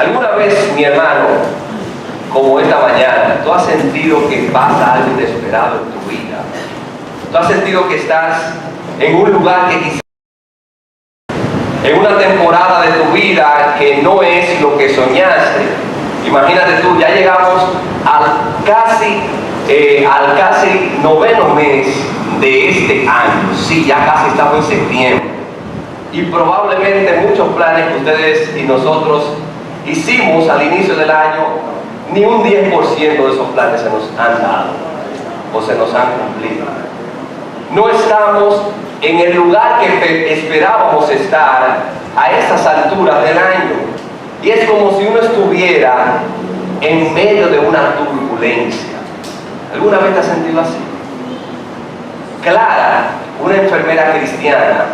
¿Alguna vez, mi hermano, como esta mañana, tú has sentido que pasa algo inesperado en tu vida? ¿Tú has sentido que estás en un lugar que quizás, en una temporada de tu vida que no es lo que soñaste? Imagínate tú, ya llegamos al casi noveno mes de este año. Sí, ya casi estamos en septiembre. Y probablemente muchos planes que ustedes y nosotros hicimos al inicio del año, ni un 10% de esos planes se nos han dado o se nos han cumplido. No estamos en el lugar que esperábamos estar a estas alturas del año. Y es como si uno estuviera en medio de una turbulencia. ¿Alguna vez te has sentido así? Clara, una enfermera cristiana,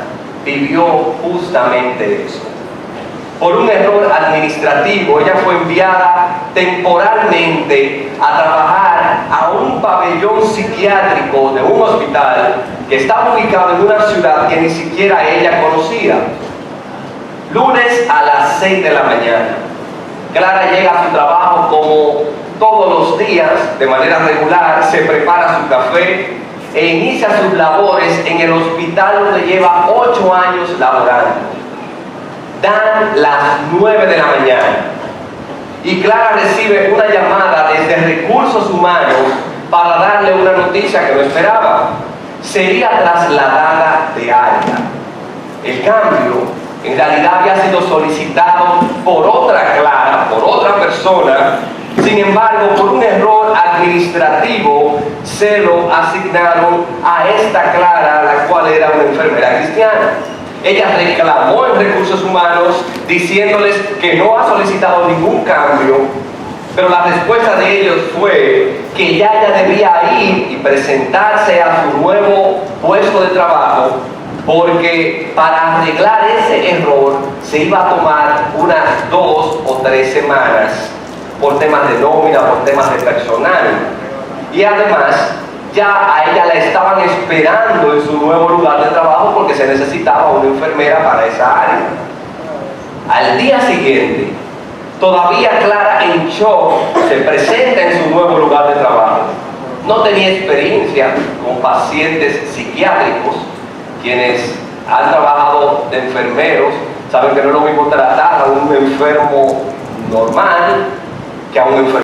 vivió justamente eso. Por un error administrativo, ella fue enviada temporalmente a trabajar a un pabellón psiquiátrico de un hospital que estaba ubicado en una ciudad que ni siquiera ella conocía. Lunes a las 6 de la mañana. Clara llega a su trabajo como todos los días, de manera regular, se prepara su café e inicia sus labores en el hospital donde lleva 8 años laborando. Dan las 9 de la mañana y Clara recibe una llamada desde Recursos Humanos para darle una noticia que no esperaba. Sería trasladada de área. El cambio en realidad había sido solicitado por otra Clara, por otra persona. Sin embargo, por un error administrativo se lo asignaron a esta Clara, la cual era una enfermera cristiana. Ella reclamó en Recursos Humanos diciéndoles que no ha solicitado ningún cambio, pero la respuesta de ellos fue que ya ella debía ir y presentarse a su nuevo puesto de trabajo, porque para arreglar ese error se iba a tomar unas 2 o 3 semanas por temas de nómina, por temas de personal. Y además, ya a ella la estaban esperando en su nuevo lugar de trabajo porque se necesitaba una enfermera para esa área. Al día siguiente, todavía Clara en shock se presenta en su nuevo lugar de trabajo. No tenía experiencia con pacientes psiquiátricos. Quienes han trabajado de enfermeros saben que no es lo mismo tratar a un enfermo normal que a un enfermo.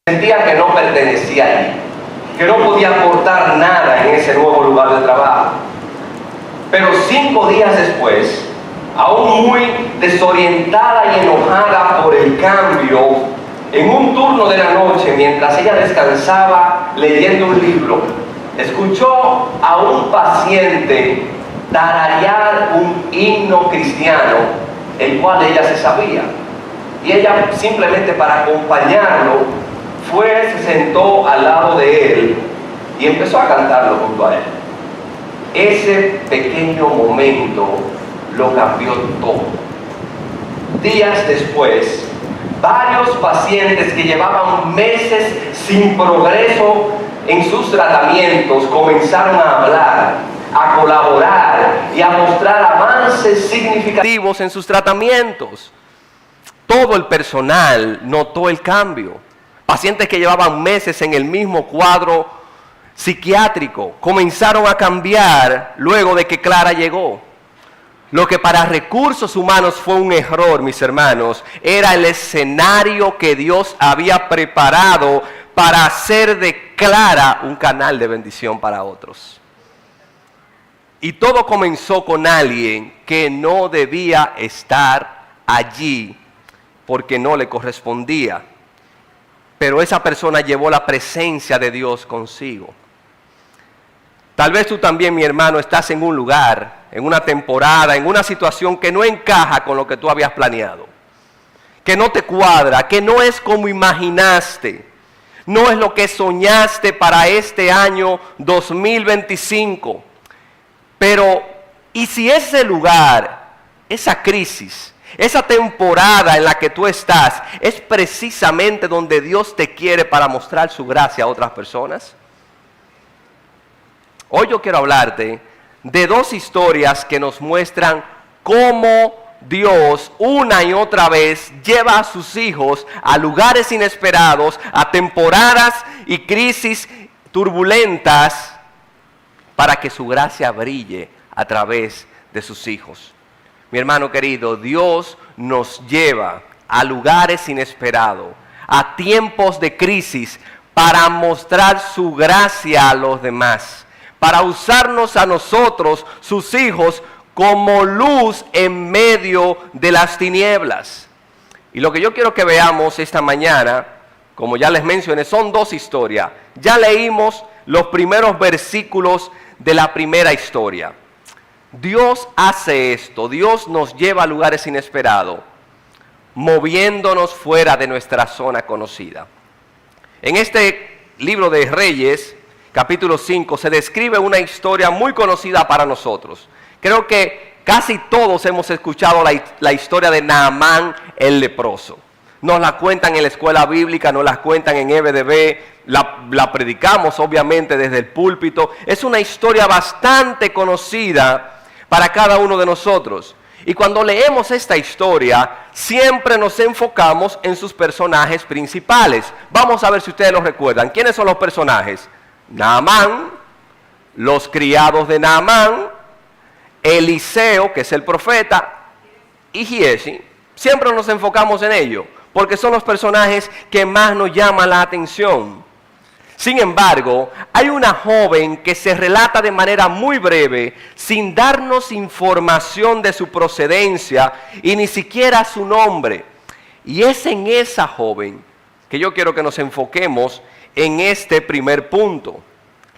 Sentía que no pertenecía allí, que no podía aportar nada en ese nuevo lugar de trabajo. Pero 5 días después, aún muy desorientada y enojada por el cambio, en un turno de la noche, mientras ella descansaba leyendo un libro, escuchó a un paciente tararear un himno cristiano, el cual ella se sabía. Y ella, simplemente para acompañarlo, se sentó al lado de él y empezó a cantarlo junto a él. Ese pequeño momento lo cambió todo. Días después, varios pacientes que llevaban meses sin progreso en sus tratamientos comenzaron a hablar, a colaborar y a mostrar avances significativos en sus tratamientos. Todo el personal notó el cambio. Pacientes que llevaban meses en el mismo cuadro psiquiátrico comenzaron a cambiar luego de que Clara llegó. Lo que para Recursos Humanos fue un error, mis hermanos, era el escenario que Dios había preparado para hacer de Clara un canal de bendición para otros. Y todo comenzó con alguien que no debía estar allí porque no le correspondía. Pero esa persona llevó la presencia de Dios consigo. Tal vez tú también, mi hermano, estás en un lugar, en una temporada, en una situación que no encaja con lo que tú habías planeado, que no te cuadra, que no es como imaginaste, no es lo que soñaste para este año 2025. Pero Y si ese lugar, esa crisis, esa temporada en la que tú estás, es precisamente donde Dios te quiere para mostrar su gracia a otras personas. Hoy yo quiero hablarte de dos historias que nos muestran cómo Dios una y otra vez lleva a sus hijos a lugares inesperados, a temporadas y crisis turbulentas, para que su gracia brille a través de sus hijos. Mi hermano querido, Dios nos lleva a lugares inesperados, a tiempos de crisis, para mostrar su gracia a los demás, para usarnos a nosotros, sus hijos, como luz en medio de las tinieblas. Y lo que yo quiero que veamos esta mañana, como ya les mencioné, son dos historias. Ya leímos los primeros versículos de la primera historia. Dios hace esto, Dios nos lleva a lugares inesperados, moviéndonos fuera de nuestra zona conocida. En este libro de Reyes, capítulo 5, se describe una historia muy conocida para nosotros. Creo que casi todos hemos escuchado la historia de Naamán el leproso. Nos la cuentan en la escuela bíblica, nos la cuentan en EBDB, la predicamos obviamente desde el púlpito. Es una historia bastante conocida para cada uno de nosotros. Y cuando leemos esta historia, siempre nos enfocamos en sus personajes principales. Vamos a ver si ustedes lo recuerdan. ¿Quiénes son los personajes? Naamán, los criados de Naamán, Eliseo, que es el profeta, y Giesi. Siempre nos enfocamos en ello, porque son los personajes que más nos llaman la atención. Sin embargo, hay una joven que se relata de manera muy breve, sin darnos información de su procedencia y ni siquiera su nombre. Y es en esa joven que yo quiero que nos enfoquemos en este primer punto.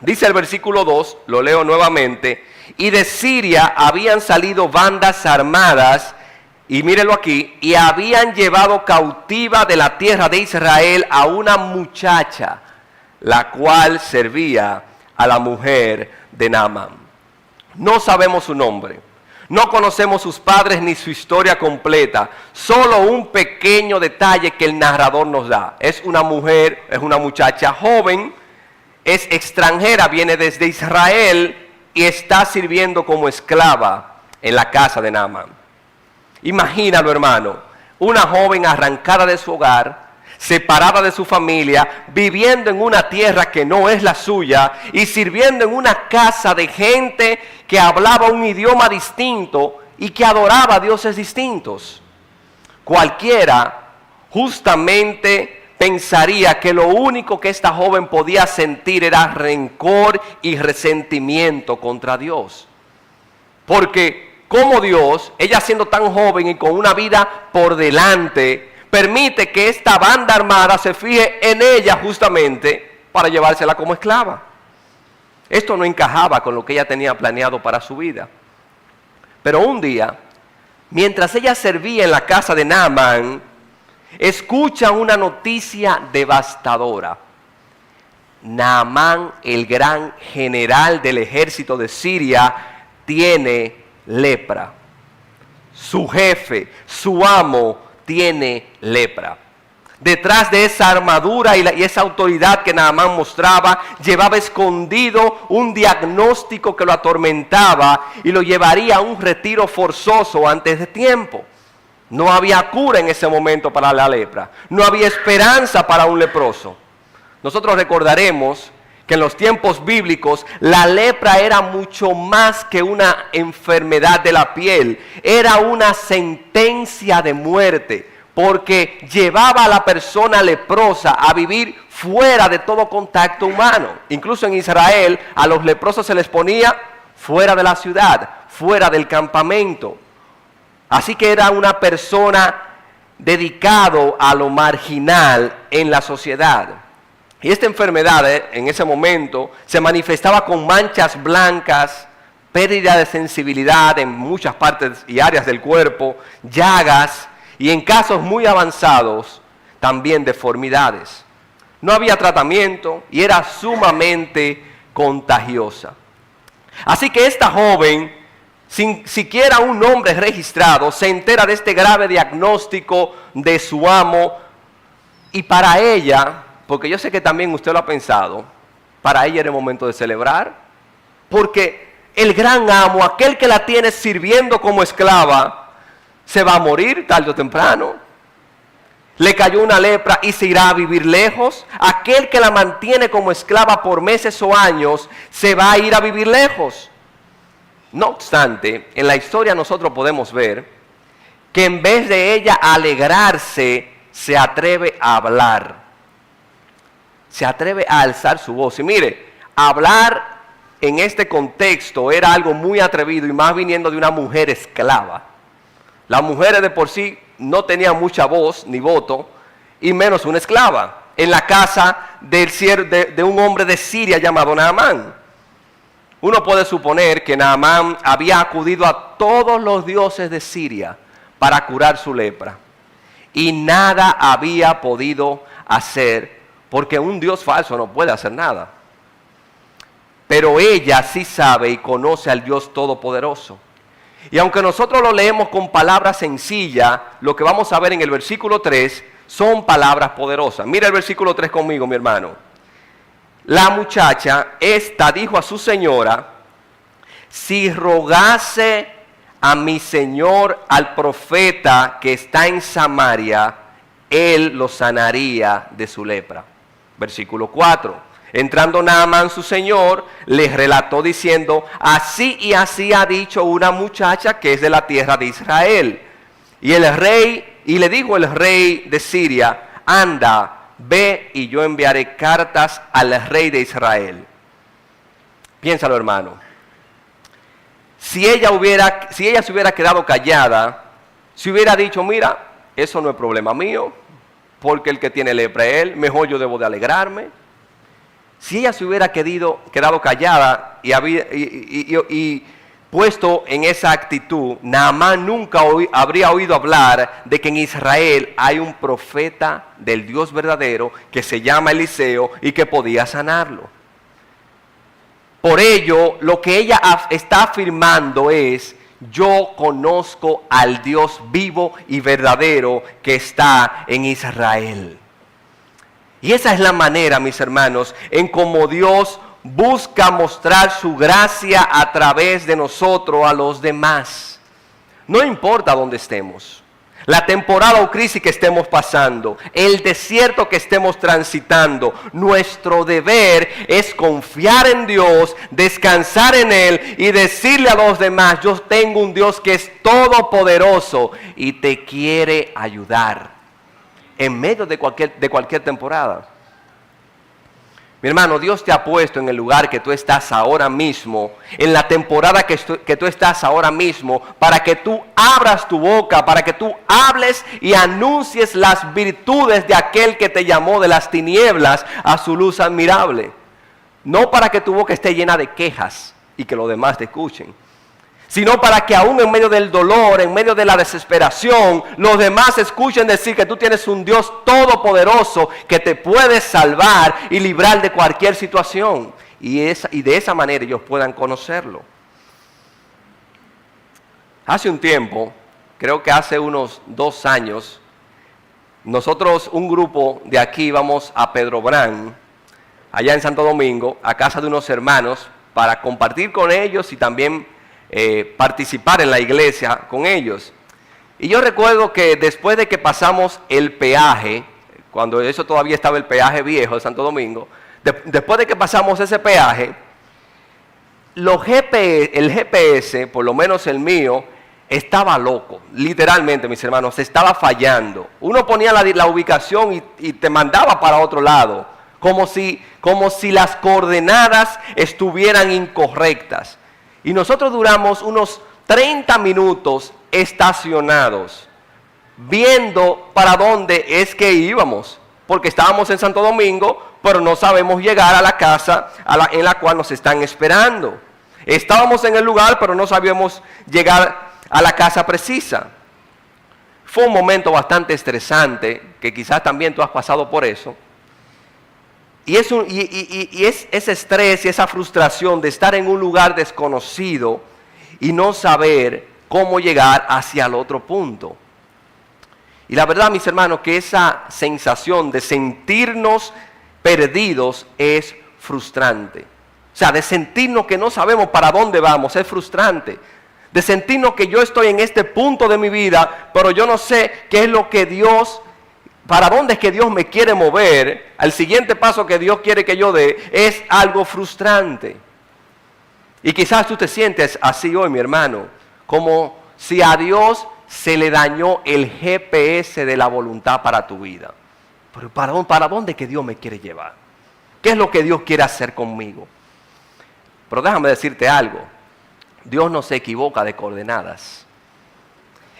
Dice el versículo 2, lo leo nuevamente: y de Siria habían salido bandas armadas, y mírenlo aquí, y habían llevado cautiva de la tierra de Israel a una muchacha, la cual servía a la mujer de Naamán. No sabemos su nombre, no conocemos sus padres ni su historia completa, solo un pequeño detalle que el narrador nos da. Es una mujer, es una muchacha joven, es extranjera, viene desde Israel y está sirviendo como esclava en la casa de Naamán. Imagínalo, hermano, una joven arrancada de su hogar, separada de su familia, viviendo en una tierra que no es la suya y sirviendo en una casa de gente que hablaba un idioma distinto y que adoraba a dioses distintos. Cualquiera justamente pensaría que lo único que esta joven podía sentir era rencor y resentimiento contra Dios. Porque como Dios, ella siendo tan joven y con una vida por delante, permite que esta banda armada se fije en ella justamente para llevársela como esclava. Esto no encajaba con lo que ella tenía planeado para su vida. Pero un día, mientras ella servía en la casa de Naamán, escucha una noticia devastadora. Naamán, el gran general del ejército de Siria, tiene lepra. Su jefe, su amo, tiene lepra. Detrás de esa armadura y esa autoridad que Naamán mostraba, llevaba escondido un diagnóstico que lo atormentaba y lo llevaría a un retiro forzoso antes de tiempo. No había cura en ese momento para la lepra. No había esperanza para un leproso. Nosotros recordaremos que en los tiempos bíblicos la lepra era mucho más que una enfermedad de la piel. Era una sentencia de muerte, porque llevaba a la persona leprosa a vivir fuera de todo contacto humano. Incluso en Israel a los leprosos se les ponía fuera de la ciudad, fuera del campamento. Así que era una persona dedicado a lo marginal en la sociedad. Y esta enfermedad en ese momento se manifestaba con manchas blancas, pérdida de sensibilidad en muchas partes y áreas del cuerpo, llagas y en casos muy avanzados también deformidades. No había tratamiento y era sumamente contagiosa. Así que esta joven sin siquiera un nombre registrado, se entera de este grave diagnóstico de su amo. Y para ella, porque yo sé que también usted lo ha pensado, para ella era el momento de celebrar, porque el gran amo, aquel que la tiene sirviendo como esclava, se va a morir tarde o temprano. Le cayó una lepra y se irá a vivir lejos. Aquel que la mantiene como esclava por meses o años, se va a ir a vivir lejos. No obstante, en la historia nosotros podemos ver que en vez de ella alegrarse, se atreve a hablar. Se atreve a alzar su voz. Y mire, hablar en este contexto era algo muy atrevido, y más viniendo de una mujer esclava. Las mujeres de por sí no tenían mucha voz ni voto, y menos una esclava, en la casa de un hombre de Siria llamado Naamán. Uno puede suponer que Naamán había acudido a todos los dioses de Siria para curar su lepra, y nada había podido hacer, porque un Dios falso no puede hacer nada. Pero ella sí sabe y conoce al Dios Todopoderoso. Y aunque nosotros lo leemos con palabras sencillas, lo que vamos a ver en el versículo 3 son palabras poderosas. Mira el versículo 3 conmigo, mi hermano. La muchacha esta dijo a su señora: si rogase a mi señor al profeta que está en Samaria, él lo sanaría de su lepra. Versículo 4. Entrando Naamán su señor, le relató diciendo: así y así ha dicho una muchacha que es de la tierra de Israel. Y le dijo el rey de Siria: anda, ve y yo enviaré cartas al rey de Israel. Piénsalo, hermano. Si ella se hubiera quedado callada, si hubiera dicho: mira, eso no es problema mío, porque el que tiene lepra es él, mejor yo debo de alegrarme. Si ella se hubiera quedado callada y puesto en esa actitud, Naamán nunca habría oído hablar de que en Israel hay un profeta del Dios verdadero que se llama Eliseo y que podía sanarlo. Por ello, lo que ella está afirmando es: yo conozco al Dios vivo y verdadero que está en Israel. Y esa es la manera, mis hermanos, en cómo Dios busca mostrar su gracia a través de nosotros a los demás. No importa dónde estemos, la temporada o crisis que estemos pasando, el desierto que estemos transitando, nuestro deber es confiar en Dios, descansar en Él y decirle a los demás: yo tengo un Dios que es todopoderoso y te quiere ayudar en medio de cualquier temporada. Mi hermano, Dios te ha puesto en el lugar que tú estás ahora mismo, en la temporada que tú estás ahora mismo, para que tú abras tu boca, para que tú hables y anuncies las virtudes de aquel que te llamó de las tinieblas a su luz admirable. No para que tu boca esté llena de quejas y que los demás te escuchen, sino para que aún en medio del dolor, en medio de la desesperación, los demás escuchen decir que tú tienes un Dios todopoderoso que te puede salvar y librar de cualquier situación. Y de esa manera ellos puedan conocerlo. Hace un tiempo, creo que hace unos 2 años, nosotros, un grupo de aquí, íbamos a Pedro Brán, allá en Santo Domingo, a casa de unos hermanos, para compartir con ellos y también participar en la iglesia con ellos. Y yo recuerdo que después de que pasamos el peaje, cuando eso todavía estaba el peaje viejo de Santo Domingo, después de que pasamos ese peaje, el GPS, por lo menos el mío, estaba loco, literalmente, mis hermanos, estaba fallando. Uno ponía la ubicación y te mandaba para otro lado, como si las coordenadas estuvieran incorrectas. Y nosotros duramos unos 30 minutos estacionados, viendo para dónde es que íbamos, porque estábamos en Santo Domingo, pero no sabemos llegar a la casa en la cual nos están esperando. Estábamos en el lugar, pero no sabíamos llegar a la casa precisa. Fue un momento bastante estresante, que quizás también tú has pasado por eso. Y es ese estrés y esa frustración de estar en un lugar desconocido y no saber cómo llegar hacia el otro punto. Y la verdad, mis hermanos, que esa sensación de sentirnos perdidos es frustrante. O sea, de sentirnos que no sabemos para dónde vamos, es frustrante. De sentirnos que yo estoy en este punto de mi vida, pero yo no sé qué es lo que Dios, para dónde es que Dios me quiere mover, al siguiente paso que Dios quiere que yo dé, es algo frustrante. Y quizás tú te sientes así hoy, mi hermano, como si a Dios se le dañó el GPS de la voluntad para tu vida. Pero ¿para dónde es que Dios me quiere llevar? ¿Qué es lo que Dios quiere hacer conmigo? Pero déjame decirte algo. Dios no se equivoca de coordenadas.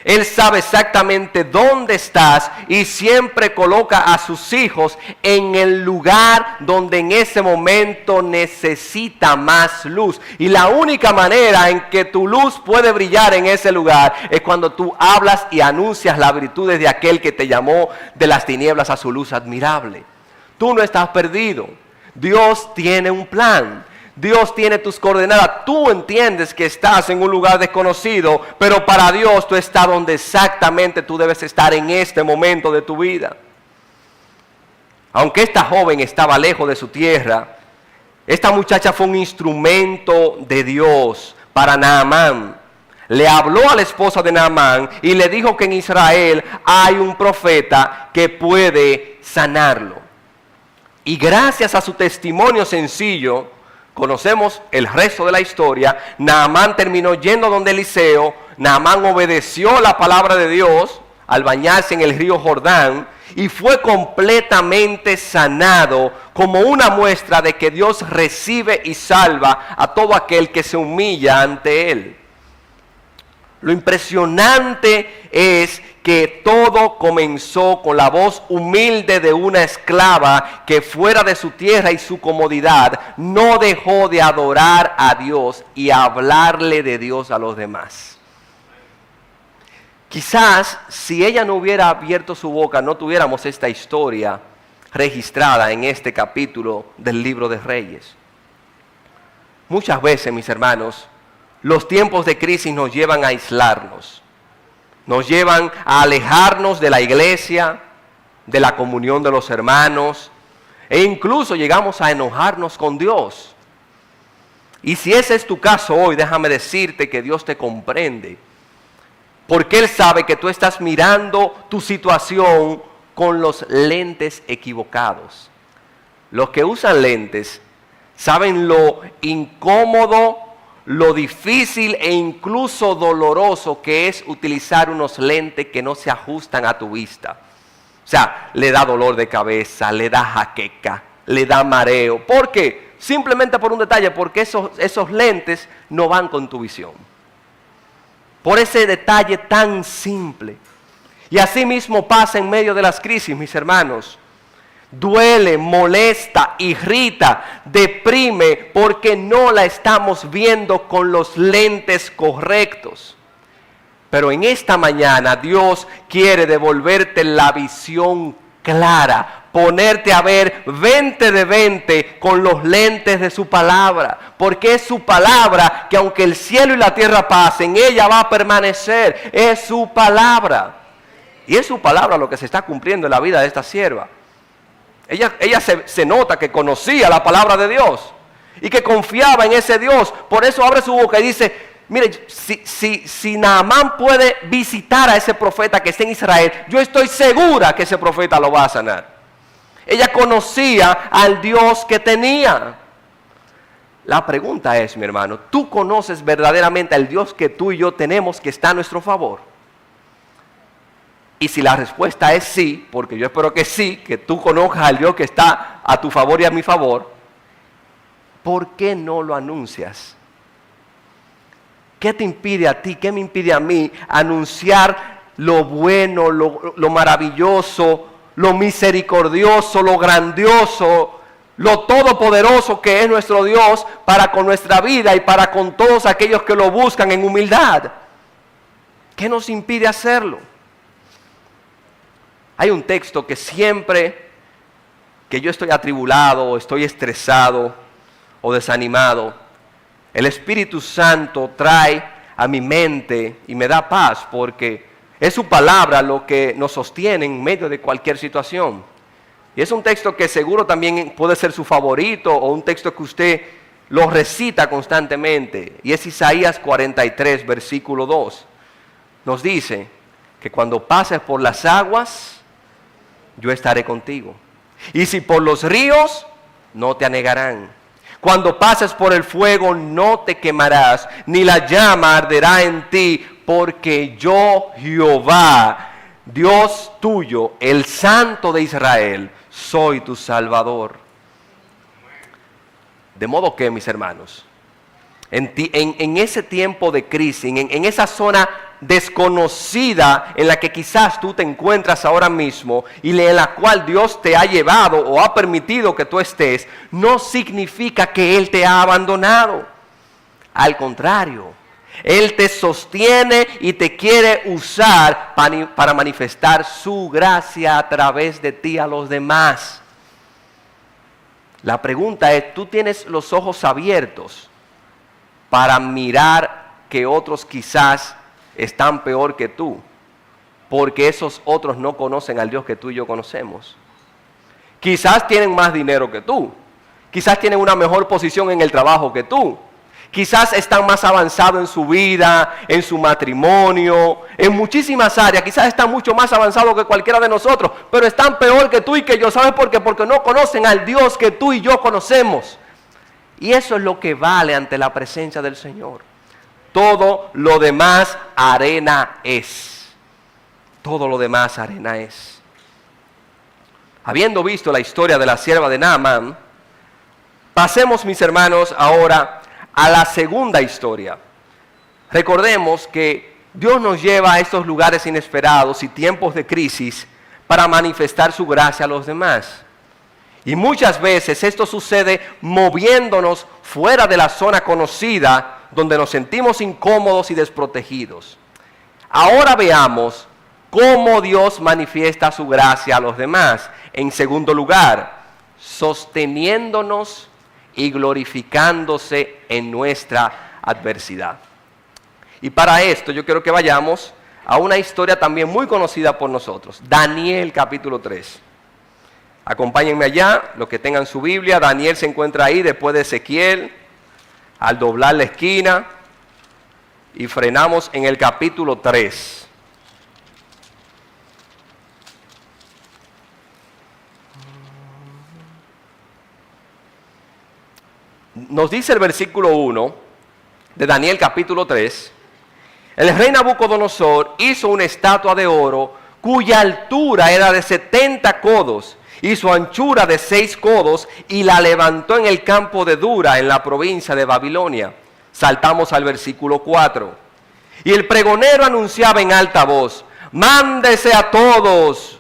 Él sabe exactamente dónde estás y siempre coloca a sus hijos en el lugar donde en ese momento necesita más luz. Y la única manera en que tu luz puede brillar en ese lugar es cuando tú hablas y anuncias las virtudes de aquel que te llamó de las tinieblas a su luz admirable. Tú no estás perdido. Dios tiene un plan. Dios tiene tus coordenadas. Tú entiendes que estás en un lugar desconocido, pero para Dios tú estás donde exactamente tú debes estar en este momento de tu vida. Aunque esta joven estaba lejos de su tierra, esta muchacha fue un instrumento de Dios para Naamán. Le habló a la esposa de Naamán y le dijo que en Israel hay un profeta que puede sanarlo. Y gracias a su testimonio sencillo, conocemos el resto de la historia. Naamán terminó yendo donde Eliseo. Naamán obedeció la palabra de Dios al bañarse en el río Jordán y fue completamente sanado como una muestra de que Dios recibe y salva a todo aquel que se humilla ante Él. Lo impresionante es que todo comenzó con la voz humilde de una esclava que fuera de su tierra y su comodidad no dejó de adorar a Dios y hablarle de Dios a los demás. Quizás si ella no hubiera abierto su boca no tuviéramos esta historia registrada en este capítulo del libro de Reyes. Muchas veces, mis hermanos, los tiempos de crisis nos llevan a aislarnos, nos llevan a alejarnos de la iglesia, de la comunión de los hermanos, e incluso llegamos a enojarnos con Dios. Y si ese es tu caso hoy, déjame decirte que Dios te comprende, porque Él sabe que tú estás mirando tu situación con los lentes equivocados. Los que usan lentes saben lo incómodo, lo difícil e incluso doloroso que es utilizar unos lentes que no se ajustan a tu vista. O sea, le da dolor de cabeza, le da jaqueca, le da mareo. ¿Por qué? Simplemente por un detalle, porque esos lentes no van con tu visión. Por ese detalle tan simple. Y así mismo pasa en medio de las crisis, mis hermanos. Duele, molesta, irrita, deprime porque no la estamos viendo con los lentes correctos. Pero en esta mañana Dios quiere devolverte la visión clara, ponerte a ver 20 de 20 con los lentes de su palabra. Porque es su palabra que aunque el cielo y la tierra pasen, ella va a permanecer. Es su palabra. Y es su palabra lo que se está cumpliendo en la vida de esta sierva. Ella se nota que conocía la palabra de Dios y que confiaba en ese Dios. Por eso abre su boca y dice, mire, si Naamán puede visitar a ese profeta que está en Israel, yo estoy segura que ese profeta lo va a sanar. Ella conocía al Dios que tenía. La pregunta es, mi hermano, ¿tú conoces verdaderamente al Dios que tú y yo tenemos que está a nuestro favor? Y si la respuesta es sí, porque yo espero que sí, que tú conozcas al Dios que está a tu favor y a mi favor, ¿por qué no lo anuncias? ¿Qué te impide a ti, qué me impide a mí anunciar lo bueno, lo maravilloso, lo misericordioso, lo grandioso, lo todopoderoso que es nuestro Dios para con nuestra vida y para con todos aquellos que lo buscan en humildad? ¿Qué nos impide hacerlo? Hay un texto que siempre que yo estoy atribulado o estoy estresado o desanimado, el Espíritu Santo trae a mi mente y me da paz porque es su palabra lo que nos sostiene en medio de cualquier situación. Y es un texto que seguro también puede ser su favorito o un texto que usted lo recita constantemente. Y es Isaías 43, versículo 2. Nos dice que cuando pases por las aguas, yo estaré contigo. Y si por los ríos, no te anegarán. Cuando pases por el fuego, no te quemarás, ni la llama arderá en ti, porque yo, Jehová, Dios tuyo, el Santo de Israel, soy tu Salvador. De modo que, mis hermanos, en ese tiempo de crisis, en esa zona desconocida en la que quizás tú te encuentras ahora mismo y en la cual Dios te ha llevado o ha permitido que tú estés, no significa que Él te ha abandonado. Al contrario, Él te sostiene y te quiere usar para manifestar su gracia a través de ti a los demás. La pregunta es, ¿tú tienes los ojos abiertos para mirar que otros quizás están peor que tú? Porque esos otros no conocen al Dios que tú y yo conocemos. Quizás tienen más dinero que tú. Quizás tienen una mejor posición en el trabajo que tú. Quizás están más avanzados en su vida, en su matrimonio, en muchísimas áreas. Quizás están mucho más avanzados que cualquiera de nosotros, pero están peor que tú y que yo. ¿Sabes por qué? Porque no conocen al Dios que tú y yo conocemos. Y eso es lo que vale ante la presencia del Señor. Todo lo demás arena es. Todo lo demás arena es. Habiendo visto la historia de la sierva de Naamán, pasemos, mis hermanos, ahora a la segunda historia. Recordemos que Dios nos lleva a estos lugares inesperados y tiempos de crisis para manifestar su gracia a los demás. Y muchas veces esto sucede moviéndonos fuera de la zona conocida, donde nos sentimos incómodos y desprotegidos. Ahora veamos cómo Dios manifiesta su gracia a los demás. En segundo lugar, sosteniéndonos y glorificándose en nuestra adversidad. Y para esto yo quiero que vayamos a una historia también muy conocida por nosotros. Daniel capítulo 3. Acompáñenme allá, los que tengan su Biblia. Daniel se encuentra ahí después de Ezequiel, al doblar la esquina. Y frenamos en el capítulo 3. Nos dice el versículo 1 de Daniel capítulo 3, el rey Nabucodonosor hizo una estatua de oro cuya altura era de 70 codos y su anchura de 6 codos y la levantó en el campo de Dura en la provincia de Babilonia. Saltamos al versículo 4. Y el pregonero anunciaba en alta voz, mándese a todos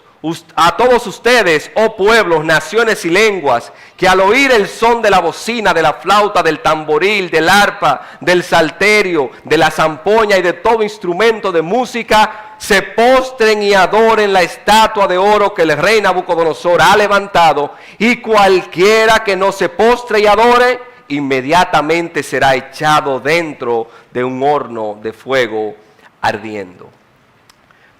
ustedes, oh pueblos, naciones y lenguas, que al oír el son de la bocina, de la flauta, del tamboril, del arpa, del salterio, de la zampoña y de todo instrumento de música, se postren y adoren la estatua de oro que el rey Nabucodonosor ha levantado, y cualquiera que no se postre y adore, inmediatamente será echado dentro de un horno de fuego ardiendo.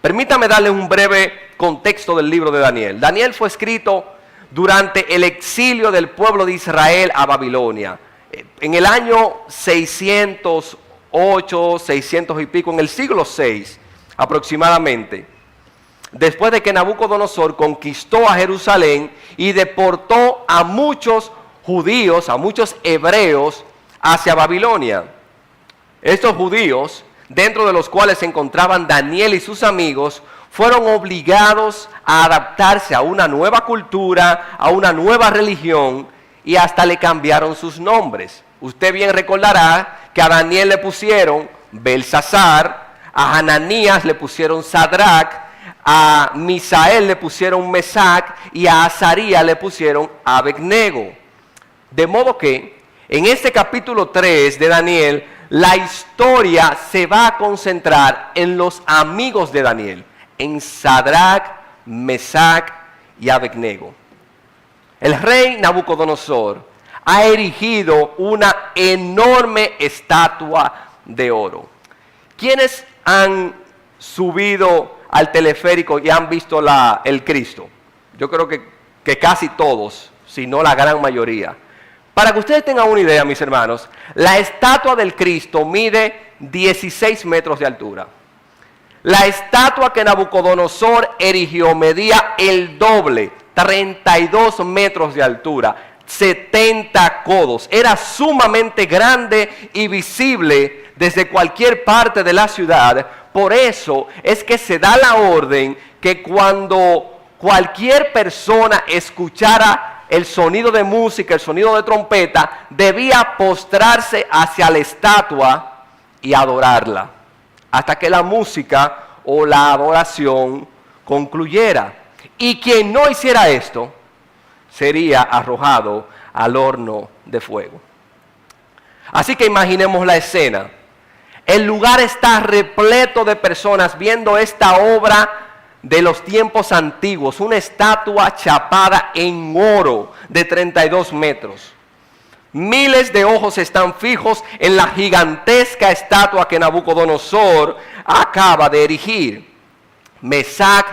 Permítame darle un breve contexto del libro de Daniel. Daniel fue escrito durante el exilio del pueblo de Israel a Babilonia. En el año 608, 600 y pico, en el siglo 6 aproximadamente. Después de que Nabucodonosor conquistó a Jerusalén y deportó a muchos judíos, a muchos hebreos hacia Babilonia. Estos judíos, dentro de los cuales se encontraban Daniel y sus amigos, fueron obligados a adaptarse a una nueva cultura, a una nueva religión, y hasta le cambiaron sus nombres. Usted bien recordará que a Daniel le pusieron Belsasar, a Hananías le pusieron Sadrach, a Misael le pusieron Mesac y a Azarías le pusieron Abednego. De modo que en este capítulo 3 de Daniel, la historia se va a concentrar en los amigos de Daniel, en Sadrach, Mesac y Abednego. El rey Nabucodonosor ha erigido una enorme estatua de oro. ¿Quiénes han subido al teleférico y han visto el Cristo? Yo creo que casi todos, si no la gran mayoría. Para que ustedes tengan una idea, mis hermanos, la estatua del Cristo mide 16 metros de altura. La estatua que Nabucodonosor erigió medía el doble, 32 metros de altura, 70 codos. Era sumamente grande y visible desde cualquier parte de la ciudad. Por eso es que se da la orden que cuando cualquier persona escuchara el sonido de música, el sonido de trompeta, debía postrarse hacia la estatua y adorarla, hasta que la música o la adoración concluyera. Y quien no hiciera esto, sería arrojado al horno de fuego. Así que imaginemos la escena. El lugar está repleto de personas viendo esta obra de los tiempos antiguos, una estatua chapada en oro de 32 metros. Miles de ojos están fijos en la gigantesca estatua que Nabucodonosor acaba de erigir. Mesac,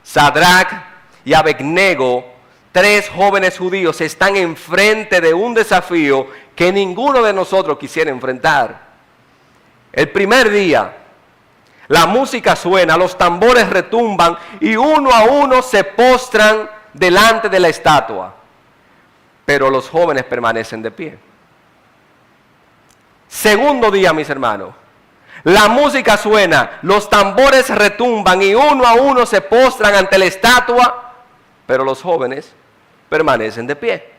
Sadrac y Abednego, 3 jóvenes judíos, están enfrente de un desafío que ninguno de nosotros quisiera enfrentar. El primer día, la música suena, los tambores retumban y uno a uno se postran delante de la estatua. Pero los jóvenes permanecen de pie. Segundo día, mis hermanos, la música suena, los tambores retumban y uno a uno se postran ante la estatua, pero los jóvenes permanecen de pie.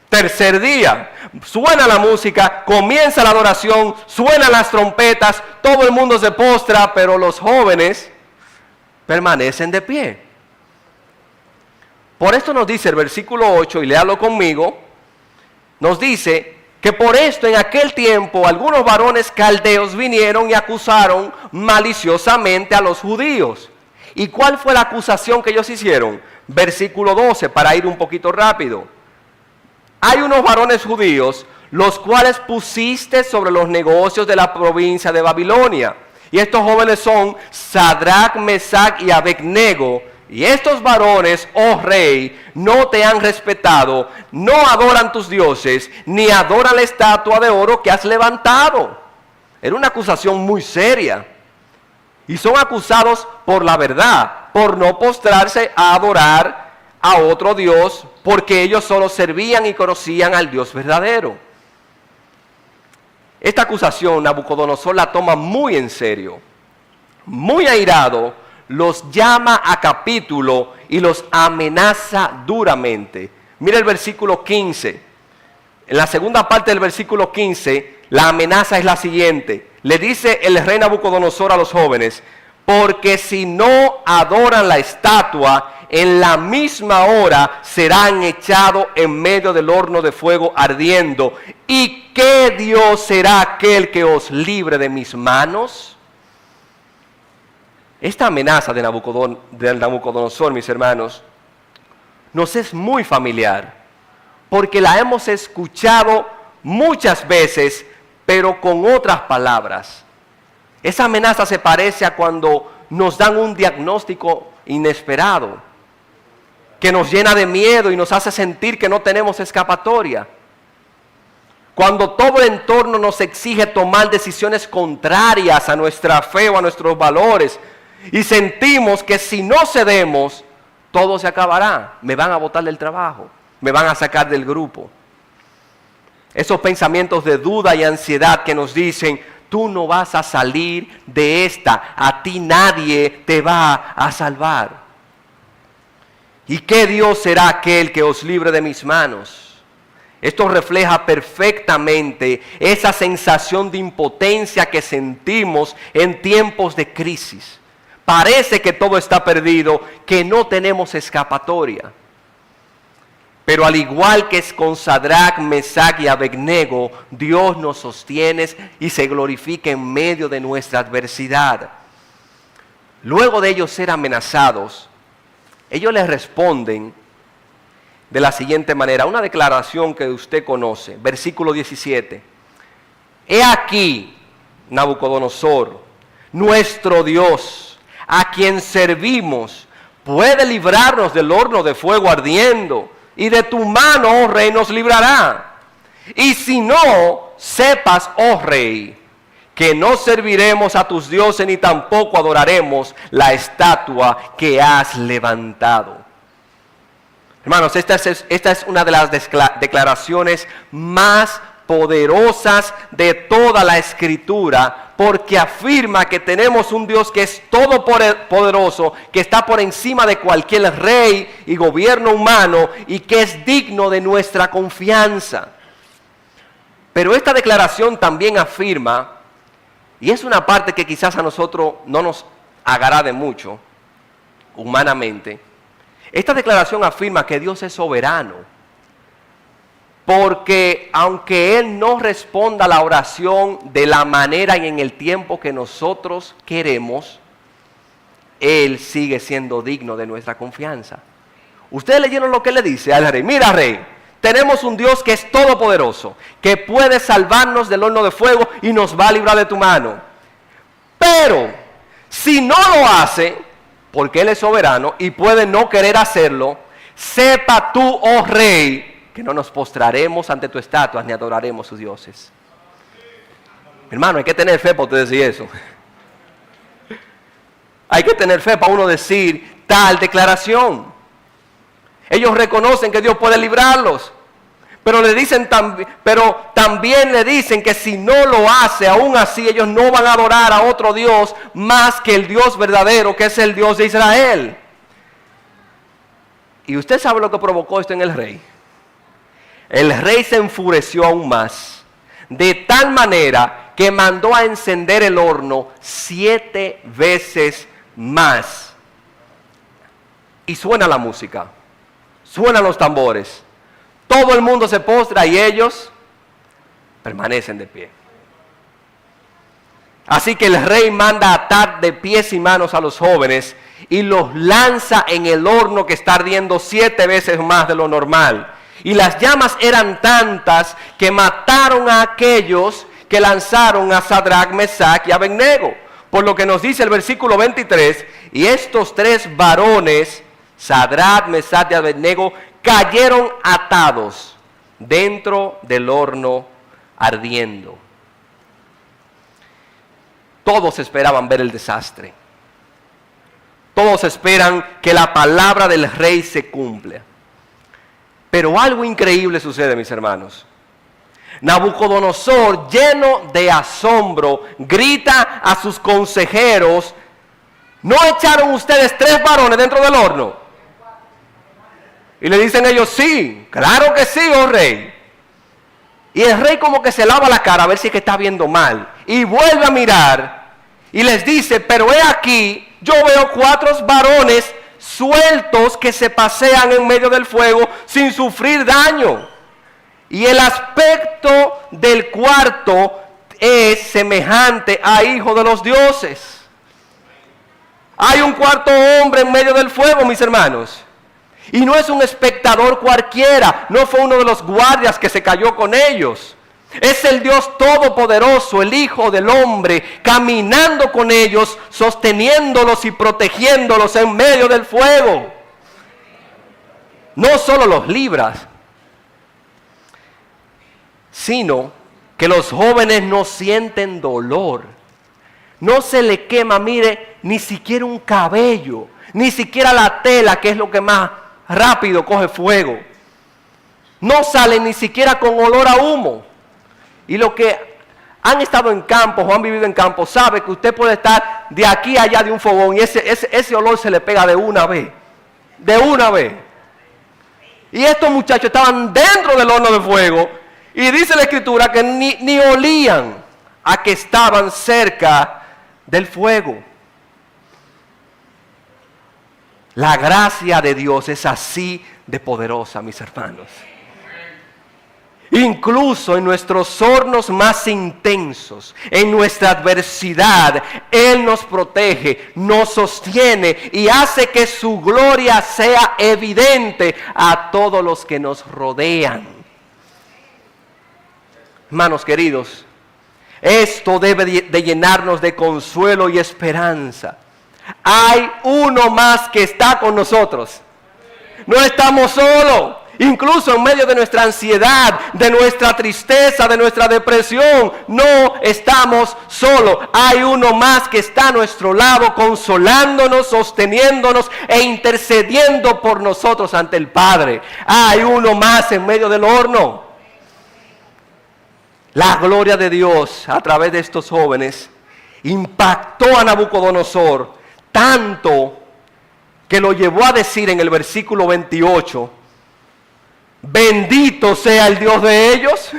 Tercer día, suena la música, comienza la adoración, suenan las trompetas, todo el mundo se postra, pero los jóvenes permanecen de pie. Por esto nos dice el versículo 8, y léalo conmigo, nos dice que por esto en aquel tiempo algunos varones caldeos vinieron y acusaron maliciosamente a los judíos. ¿Y cuál fue la acusación que ellos hicieron? Versículo 12, para ir un poquito rápido. Hay unos varones judíos, los cuales pusiste sobre los negocios de la provincia de Babilonia. Y estos jóvenes son Sadrac, Mesac y Abednego. Y estos varones, oh rey, no te han respetado, no adoran tus dioses, ni adoran la estatua de oro que has levantado. Era una acusación muy seria. Y son acusados por la verdad, por no postrarse a adorar a otro Dios, porque ellos solo servían y conocían al Dios verdadero. Esta acusación Nabucodonosor la toma muy en serio. Muy airado, los llama a capítulo y los amenaza duramente. Mira el versículo 15. En la segunda parte del versículo 15, la amenaza es la siguiente. Le dice el rey Nabucodonosor a los jóvenes: porque si no adoran la estatua, en la misma hora serán echados en medio del horno de fuego ardiendo. ¿Y qué Dios será aquel que os libre de mis manos? Esta amenaza de Nabucodonosor, mis hermanos, nos es muy familiar, porque la hemos escuchado muchas veces, pero con otras palabras. Esa amenaza se parece a cuando nos dan un diagnóstico inesperado, que nos llena de miedo y nos hace sentir que no tenemos escapatoria. Cuando todo el entorno nos exige tomar decisiones contrarias a nuestra fe o a nuestros valores, y sentimos que si no cedemos, todo se acabará. Me van a botar del trabajo, me van a sacar del grupo. Esos pensamientos de duda y ansiedad que nos dicen: tú no vas a salir de esta, a ti nadie te va a salvar. ¿Y qué Dios será aquel que os libre de mis manos? Esto refleja perfectamente esa sensación de impotencia que sentimos en tiempos de crisis. Parece que todo está perdido, que no tenemos escapatoria. Pero al igual que es con Sadrac, Mesac y Abednego, Dios nos sostiene y se glorifica en medio de nuestra adversidad. Luego de ellos ser amenazados, ellos les responden de la siguiente manera, una declaración que usted conoce, versículo 17. He aquí, Nabucodonosor, nuestro Dios, a quien servimos, puede librarnos del horno de fuego ardiendo, y de tu mano, oh rey, nos librará. Y si no, sepas, oh rey, que no serviremos a tus dioses ni tampoco adoraremos la estatua que has levantado. Hermanos, esta es una de las declaraciones más poderosas de toda la Escritura, porque afirma que tenemos un Dios que es todopoderoso, que está por encima de cualquier rey y gobierno humano y que es digno de nuestra confianza. Pero esta declaración también afirma, y es una parte que quizás a nosotros no nos agrade mucho humanamente, esta declaración afirma que Dios es soberano, porque aunque Él no responda a la oración de la manera y en el tiempo que nosotros queremos, Él sigue siendo digno de nuestra confianza. Ustedes leyeron lo que le dice al rey: mira, rey, tenemos un Dios que es todopoderoso, que puede salvarnos del horno de fuego y nos va a librar de tu mano. Pero si no lo hace, porque Él es soberano y puede no querer hacerlo, sepa tú, oh rey, que no nos postraremos ante tu estatua ni adoraremos sus dioses. Hermano, hay que tener fe para usted decir eso. Hay que tener fe para uno decir tal declaración. Ellos reconocen que Dios puede librarlos, pero también le dicen que si no lo hace, aún así ellos no van a adorar a otro Dios más que el Dios verdadero, que es el Dios de Israel. Y usted sabe lo que provocó esto en el rey. El rey se enfureció aún más, de tal manera que mandó a encender el horno 7 veces más. Y suena la música, suenan los tambores. Todo el mundo se postra y ellos permanecen de pie. Así que el rey manda atar de pies y manos a los jóvenes y los lanza en el horno que está ardiendo 7 veces más de lo normal. Y las llamas eran tantas que mataron a aquellos que lanzaron a Sadrach, Mesach y Abednego. Por lo que nos dice el versículo 23, y estos 3 varones, Sadrach, Mesach y Abednego, cayeron atados dentro del horno ardiendo. Todos esperaban ver el desastre. Todos esperan que la palabra del rey se cumpla. Pero algo increíble sucede, mis hermanos. Nabucodonosor, lleno de asombro, grita a sus consejeros: ¿no echaron ustedes 3 varones dentro del horno? Y le dicen ellos: sí, claro que sí, oh rey. Y el rey como que se lava la cara a ver si es que está viendo mal. Y vuelve a mirar y les dice: pero he aquí, yo veo 4 varones sueltos que se pasean en medio del fuego sin sufrir daño. Y el aspecto del cuarto es semejante a hijo de los dioses. Hay un cuarto hombre en medio del fuego, mis hermanos. Y no es un espectador cualquiera, no fue uno de los guardias que se cayó con ellos. Es el Dios todopoderoso, el Hijo del Hombre, caminando con ellos, sosteniéndolos y protegiéndolos en medio del fuego. No solo los libras, sino que los jóvenes no sienten dolor. No se le quema, mire, ni siquiera un cabello, ni siquiera la tela, que es lo que más rápido coge fuego. No salen ni siquiera con olor a humo. Y los que han estado en campos o han vivido en campos saben que usted puede estar de aquí a allá de un fogón y ese olor se le pega de una vez. De una vez. Y estos muchachos estaban dentro del horno de fuego y dice la Escritura que ni olían a que estaban cerca del fuego. La gracia de Dios es así de poderosa, mis hermanos. Incluso en nuestros hornos más intensos, en nuestra adversidad, Él nos protege, nos sostiene y hace que su gloria sea evidente a todos los que nos rodean. Hermanos queridos, Esto debe de llenarnos de consuelo y esperanza. Hay uno más que está con nosotros. No estamos solos. Incluso en medio de nuestra ansiedad, de nuestra tristeza, de nuestra depresión, no estamos solos. Hay uno más que está a nuestro lado, consolándonos, sosteniéndonos e intercediendo por nosotros ante el Padre. Hay uno más en medio del horno. La gloria de Dios a través de estos jóvenes impactó a Nabucodonosor tanto que lo llevó a decir en el versículo 28: bendito sea el Dios de ellos,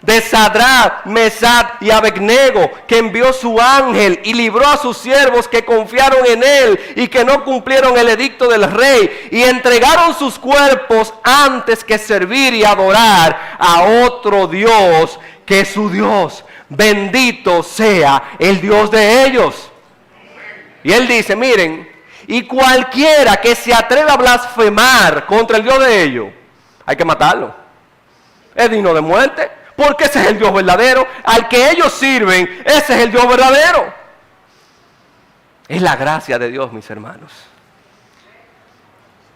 de Sadrach, Mesach y Abednego, que envió su ángel y libró a sus siervos que confiaron en él y que no cumplieron el edicto del rey y entregaron sus cuerpos antes que servir y adorar a otro Dios que su Dios. Bendito sea el Dios de ellos. Y él dice, miren, y cualquiera que se atreva a blasfemar contra el Dios de ellos, hay que matarlo. Es digno de muerte, porque ese es el Dios verdadero. Al que ellos sirven, ese es el Dios verdadero. Es la gracia de Dios, mis hermanos.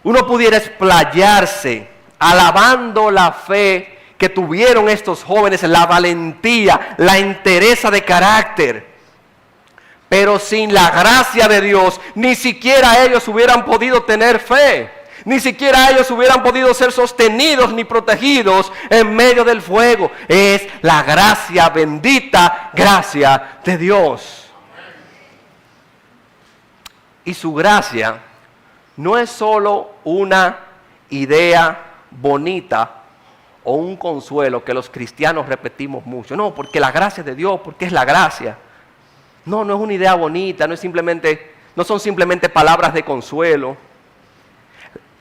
Uno pudiera explayarse alabando la fe que tuvieron estos jóvenes, la valentía, la entereza de carácter. Pero sin la gracia de Dios, ni siquiera ellos hubieran podido tener fe. Ni siquiera ellos hubieran podido ser sostenidos ni protegidos en medio del fuego. Es la gracia, bendita gracia de Dios. Y su gracia no es solo una idea bonita o un consuelo que los cristianos repetimos mucho. No, porque la gracia de Dios, porque es la gracia. No, no es una idea bonita, no son simplemente palabras de consuelo.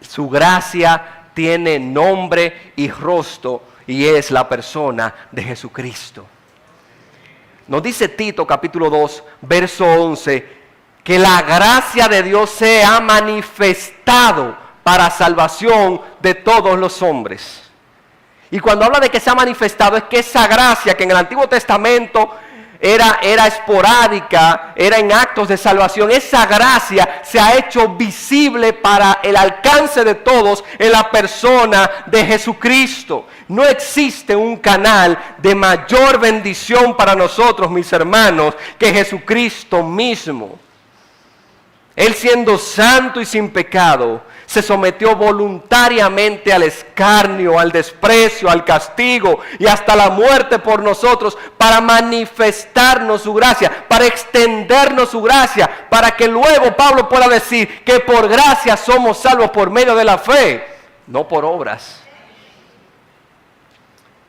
Su gracia tiene nombre y rostro y es la persona de Jesucristo. Nos dice Tito capítulo 2, verso 11, que la gracia de Dios se ha manifestado para salvación de todos los hombres. Y cuando habla de que se ha manifestado, es que esa gracia que en el Antiguo Testamento era esporádica, era en actos de salvación, esa gracia se ha hecho visible para el alcance de todos en la persona de Jesucristo. No existe un canal de mayor bendición para nosotros, mis hermanos, que Jesucristo mismo. Él, siendo santo y sin pecado, se sometió voluntariamente al escarnio, al desprecio, al castigo y hasta la muerte por nosotros, para manifestarnos su gracia, para extendernos su gracia, para que luego Pablo pueda decir que por gracia somos salvos por medio de la fe, no por obras.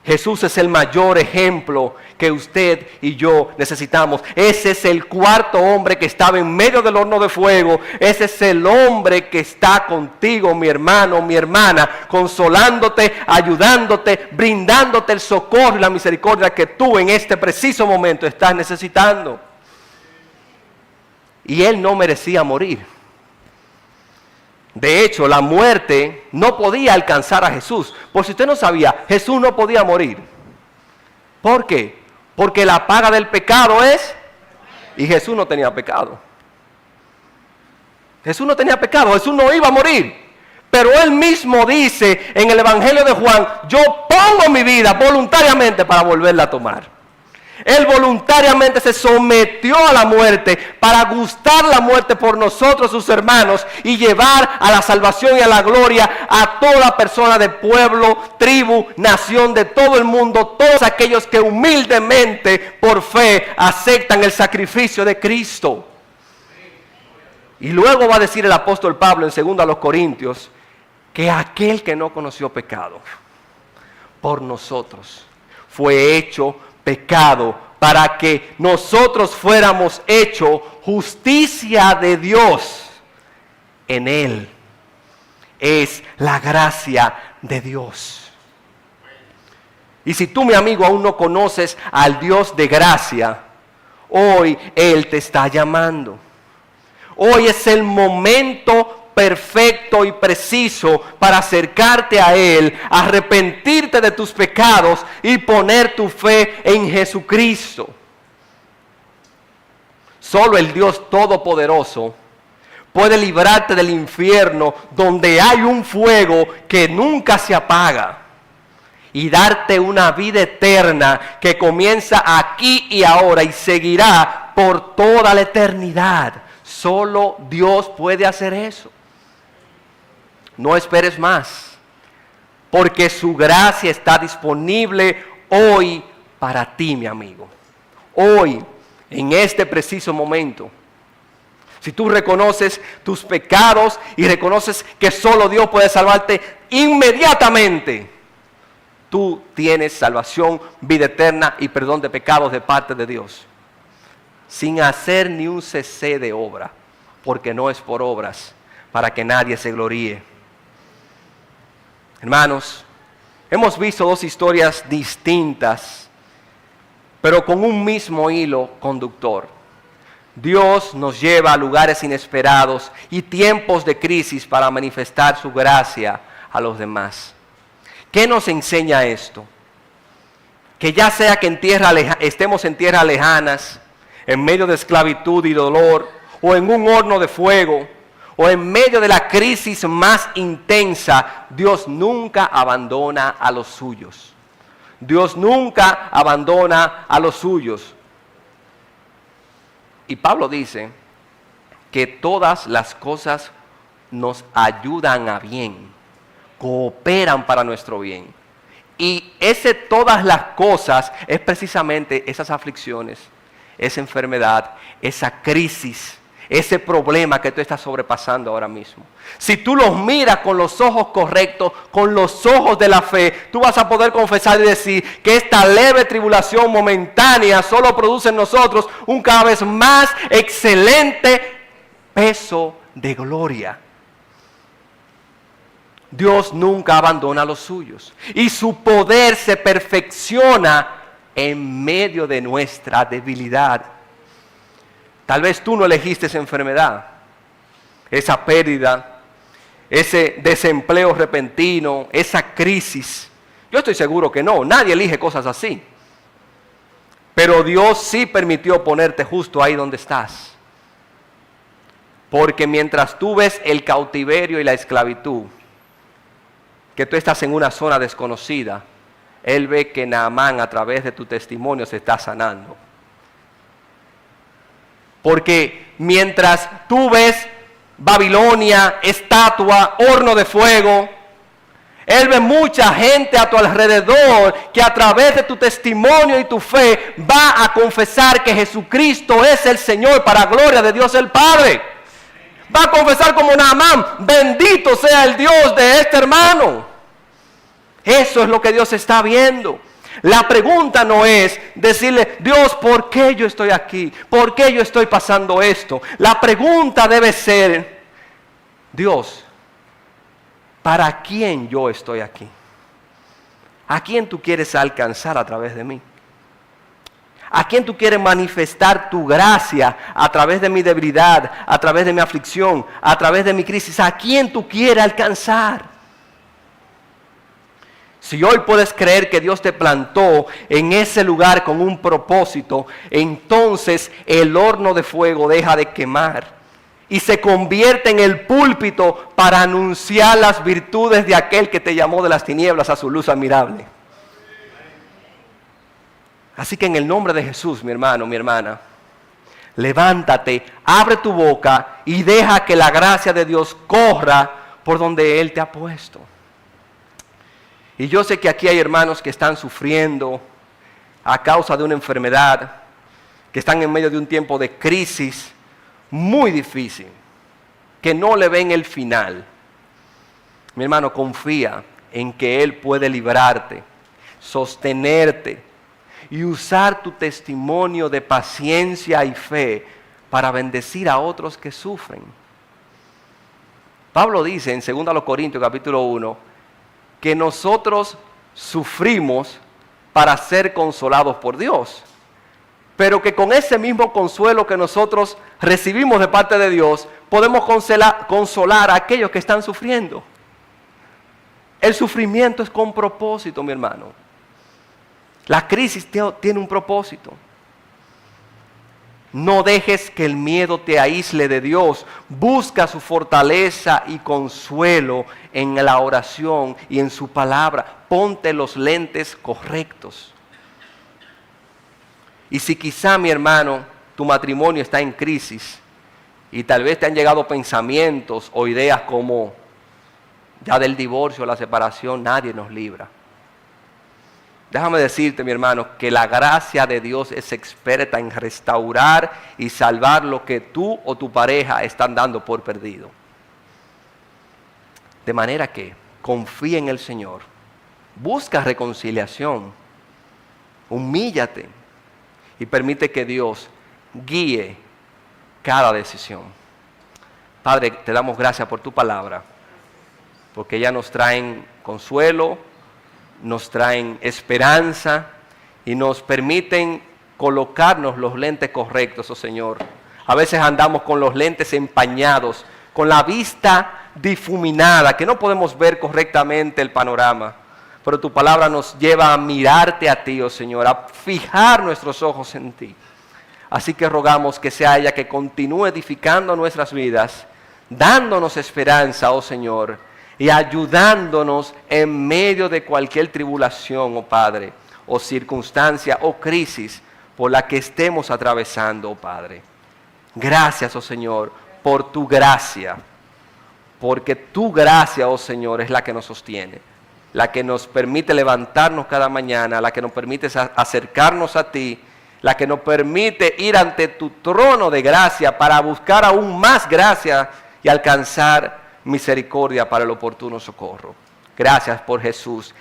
Jesús es el mayor ejemplo que usted y yo necesitamos. Ese es el cuarto hombre que estaba en medio del horno de fuego. Ese es el hombre que está contigo, mi hermano, mi hermana, consolándote, ayudándote, brindándote el socorro y la misericordia que tú en este preciso momento estás necesitando. Y él no merecía morir. De hecho, la muerte no podía alcanzar a Jesús. Por si usted no sabía, Jesús no podía morir. ¿Por qué? Porque la paga del pecado es... Y Jesús no tenía pecado. Jesús no tenía pecado, Jesús no iba a morir. Pero él mismo dice en el Evangelio de Juan, yo pongo mi vida voluntariamente para volverla a tomar. Él voluntariamente se sometió a la muerte para gustar la muerte por nosotros, sus hermanos, y llevar a la salvación y a la gloria a toda persona de pueblo, tribu, nación, de todo el mundo, todos aquellos que humildemente por fe aceptan el sacrificio de Cristo. Y luego va a decir el apóstol Pablo en 2 Corintios que aquel que no conoció pecado por nosotros fue hecho pecado para que nosotros fuéramos hechos justicia de Dios en él. Es la gracia de Dios. Y si tú, mi amigo, aún no conoces al Dios de gracia, hoy Él te está llamando. Hoy es el momento perfecto y preciso para acercarte a Él, arrepentirte de tus pecados y poner tu fe en Jesucristo. Solo el Dios Todopoderoso puede librarte del infierno, donde hay un fuego que nunca se apaga, y darte una vida eterna que comienza aquí y ahora y seguirá por toda la eternidad. Solo Dios puede hacer eso. No esperes más, porque su gracia está disponible hoy para ti, mi amigo. Hoy, en este preciso momento. Si tú reconoces tus pecados y reconoces que solo Dios puede salvarte inmediatamente, tú tienes salvación, vida eterna y perdón de pecados de parte de Dios. Sin hacer ni un cc de obra, porque no es por obras, para que nadie se gloríe. Hermanos, hemos visto dos historias distintas, pero con un mismo hilo conductor. Dios nos lleva a lugares inesperados y tiempos de crisis para manifestar su gracia a los demás. ¿Qué nos enseña esto? Que ya sea que estemos en tierras lejanas, en medio de esclavitud y dolor, o en un horno de fuego, o en medio de la crisis más intensa, Dios nunca abandona a los suyos. Dios nunca abandona a los suyos. Y Pablo dice que todas las cosas nos ayudan a bien, cooperan para nuestro bien. Y todas las cosas es precisamente esas aflicciones, esa enfermedad, esa crisis, ese problema que tú estás sobrepasando ahora mismo. Si tú los miras con los ojos correctos, con los ojos de la fe, tú vas a poder confesar y decir que esta leve tribulación momentánea solo produce en nosotros un cada vez más excelente peso de gloria. Dios nunca abandona a los suyos y su poder se perfecciona en medio de nuestra debilidad. Tal vez tú no elegiste esa enfermedad, esa pérdida, ese desempleo repentino, esa crisis. Yo estoy seguro que no, nadie elige cosas así. Pero Dios sí permitió ponerte justo ahí donde estás. Porque mientras tú ves el cautiverio y la esclavitud, que tú estás en una zona desconocida, Él ve que Naamán a través de tu testimonio se está sanando. Porque mientras tú ves Babilonia, estatua, horno de fuego, Él ve mucha gente a tu alrededor que a través de tu testimonio y tu fe va a confesar que Jesucristo es el Señor para gloria de Dios el Padre. Va a confesar como Naamán, bendito sea el Dios de este hermano. Eso es lo que Dios está viendo. La pregunta no es decirle, Dios, ¿por qué yo estoy aquí? ¿Por qué yo estoy pasando esto? La pregunta debe ser, Dios, ¿para quién yo estoy aquí? ¿A quién tú quieres alcanzar a través de mí? ¿A quién tú quieres manifestar tu gracia a través de mi debilidad, a través de mi aflicción, a través de mi crisis? ¿A quién tú quieres alcanzar? Si hoy puedes creer que Dios te plantó en ese lugar con un propósito, entonces el horno de fuego deja de quemar y se convierte en el púlpito para anunciar las virtudes de aquel que te llamó de las tinieblas a su luz admirable. Así que en el nombre de Jesús, mi hermano, mi hermana, levántate, abre tu boca y deja que la gracia de Dios corra por donde Él te ha puesto. Y yo sé que aquí hay hermanos que están sufriendo a causa de una enfermedad, que están en medio de un tiempo de crisis muy difícil, que no le ven el final. Mi hermano, confía en que Él puede librarte, sostenerte y usar tu testimonio de paciencia y fe para bendecir a otros que sufren. Pablo dice en 2 Corintios capítulo 1, que nosotros sufrimos para ser consolados por Dios. pero que con ese mismo consuelo que nosotros recibimos de parte de Dios, podemos consolar a aquellos que están sufriendo. El sufrimiento es con propósito, mi hermano. La crisis tiene un propósito. No dejes que el miedo te aísle de Dios. Busca su fortaleza y consuelo en la oración y en su palabra. Ponte los lentes correctos. Y si quizá, mi hermano, tu matrimonio está en crisis y tal vez te han llegado pensamientos o ideas como ya del divorcio o la separación, nadie nos libra. Déjame decirte, mi hermano, que la gracia de Dios es experta en restaurar y salvar lo que tú o tu pareja están dando por perdido. De manera que confía en el Señor, busca reconciliación, humíllate y permite que Dios guíe cada decisión. Padre, te damos gracias por tu palabra, porque ya nos traen consuelo, nos traen esperanza y nos permiten colocarnos los lentes correctos, oh Señor. A veces andamos con los lentes empañados, con la vista difuminada, que no podemos ver correctamente el panorama. Pero tu palabra nos lleva a mirarte a ti, oh Señor, a fijar nuestros ojos en ti. Así que rogamos que sea ella que continúe edificando nuestras vidas, dándonos esperanza, oh Señor, y ayudándonos en medio de cualquier tribulación, oh Padre, o circunstancia o crisis por la que estemos atravesando, oh Padre. Gracias, oh Señor, por tu gracia, porque tu gracia, oh Señor, es la que nos sostiene, la que nos permite levantarnos cada mañana, la que nos permite acercarnos a ti, la que nos permite ir ante tu trono de gracia para buscar aún más gracia y alcanzar misericordia para el oportuno socorro. Gracias por Jesús.